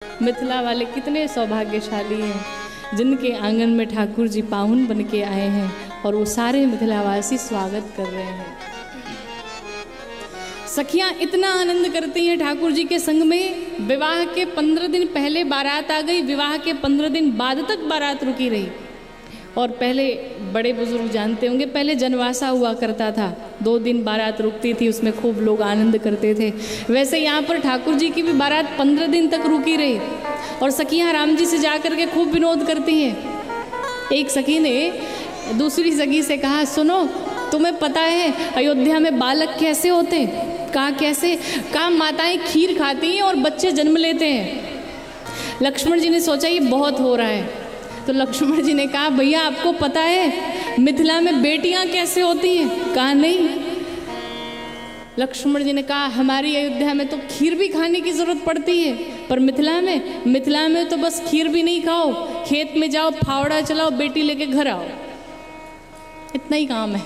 मिथिला वाले कितने सौभाग्यशाली हैं जिनके आंगन में ठाकुर जी पाहुन बन के आए हैं और वो सारे मिथिलावासी स्वागत कर रहे हैं। सखियां इतना आनंद करती हैं ठाकुर जी के संग में। विवाह के 15 दिन पहले बारात आ गई, विवाह के 15 दिन बाद तक बारात रुकी रही। और पहले बड़े बुजुर्ग जानते होंगे, पहले जनवासा हुआ करता था, 2 दिन बारात रुकती थी, उसमें खूब लोग आनंद करते थे। वैसे यहाँ पर ठाकुर जी की भी बारात 15 दिन तक रुकी रही और सखियाँ राम जी से जा कर के खूब विनोद करती हैं। एक सखी ने दूसरी सखी से कहा, सुनो तुम्हें पता है अयोध्या में बालक कैसे होते? कहा कैसे? कहा माताएं खीर खाती हैं और बच्चे जन्म लेते हैं। लक्ष्मण जी ने सोचा ये बहुत हो रहा है, तो लक्ष्मण जी ने कहा भैया आपको पता है मिथिला में बेटियां कैसे होती हैं? कहा नहीं। लक्ष्मण जी ने कहा हमारी अयोध्या में तो खीर भी खाने की जरूरत पड़ती है, पर मिथिला में तो बस खीर भी नहीं खाओ, खेत में जाओ, फावड़ा चलाओ, बेटी लेके घर आओ, इतना ही काम है।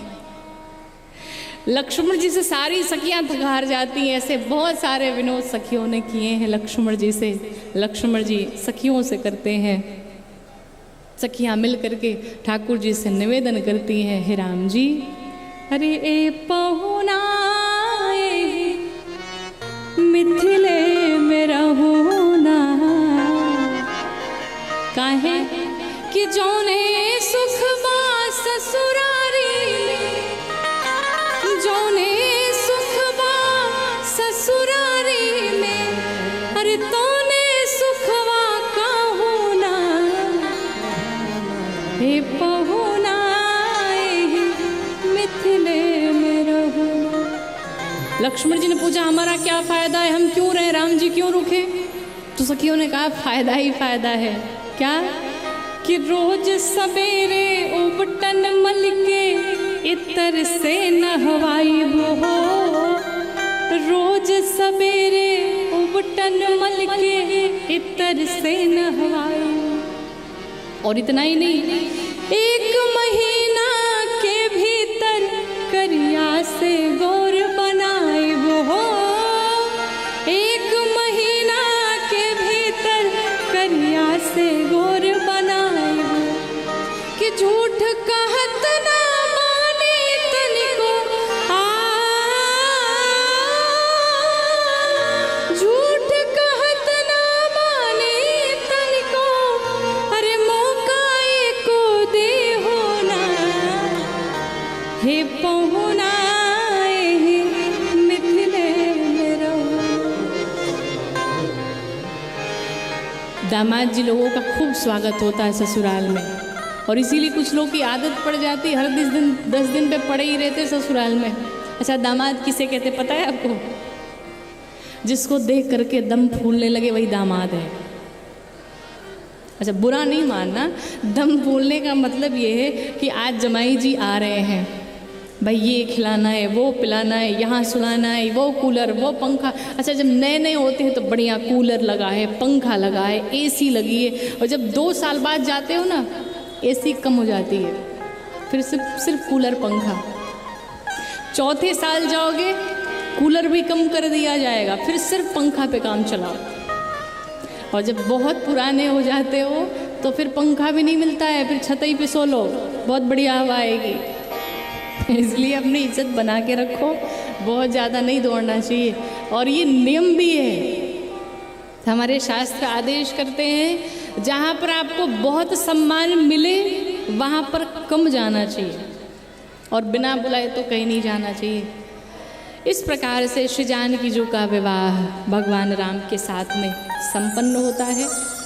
लक्ष्मण जी से सारी सखियां थक हार जाती हैं। ऐसे बहुत सारे विनोद सखियों ने किए हैं लक्ष्मण जी से। लक्ष्मण जी सखियों से करते हैं। सखियां मिल करके ठाकुर जी से निवेदन करती हैं, हे राम जी, अरे ए पहुना मिथिले में रहोना, काहे कि जौने सुख बा ससुरारी में, जौने सुख बा ससुरारी में, अरे तोने सुखवा कहूना, हे पहुना मिथिले में रहोना। लक्ष्मण जी ने पूछा हमारा क्या फायदा है, हम क्यों रहे, राम जी क्यों रुके? तो सखियों ने कहा फायदा ही फायदा है। क्या? कि रोज सवेरे उबटन मल के इतर से नहवाई हो, रोज सवेरे उबटन मल के इतर से नहवाई। और इतना ही नहीं, 1 महीना के भीतर करिया से गोर बनाए हो, 1 महीना के भीतर करिया से गोर बनाए हो। कि झूठ कहत ना माने तनिको, झूठ कहत ना माने तनिको, अरे मौका एको दे होना, हे पहुना मिथिले में रहो। दामाद जी लोगों का खूब स्वागत होता है ससुराल में, और इसीलिए कुछ लोग की आदत पड़ जाती है, हर 10 दिन पे पड़े ही रहते ससुराल में। अच्छा दामाद किसे कहते पता है आपको? जिसको देख करके दम फूलने लगे वही दामाद है। अच्छा बुरा नहीं मानना, दम फूलने का मतलब ये है कि आज जमाई जी आ रहे हैं, भाई ये खिलाना है, वो पिलाना है, यहाँ सुलाना है, वो कूलर, वो पंखा। अच्छा जब नए नए होते हैं तो बढ़िया कूलर लगा है, पंखा लगा है, एसी लगी है, और जब 2 साल बाद जाते हो ना एसी कम हो जाती है, फिर सिर्फ कूलर पंखा। चौथे साल जाओगे कूलर भी कम कर दिया जाएगा, फिर सिर्फ पंखा पे काम चलाओ। और जब बहुत पुराने हो जाते हो तो फिर पंखा भी नहीं मिलता है, फिर छतई पे सो लो, बहुत बढ़िया हवा आएगी। इसलिए अपनी इज्जत बना के रखो, बहुत ज़्यादा नहीं दौड़ना चाहिए। और ये नियम भी है, हमारे शास्त्र आदेश करते हैं जहाँ पर आपको बहुत सम्मान मिले वहाँ पर कम जाना चाहिए, और बिना बुलाए तो कहीं नहीं जाना चाहिए। इस प्रकार से श्री जानकी जी का विवाह भगवान राम के साथ में संपन्न होता है।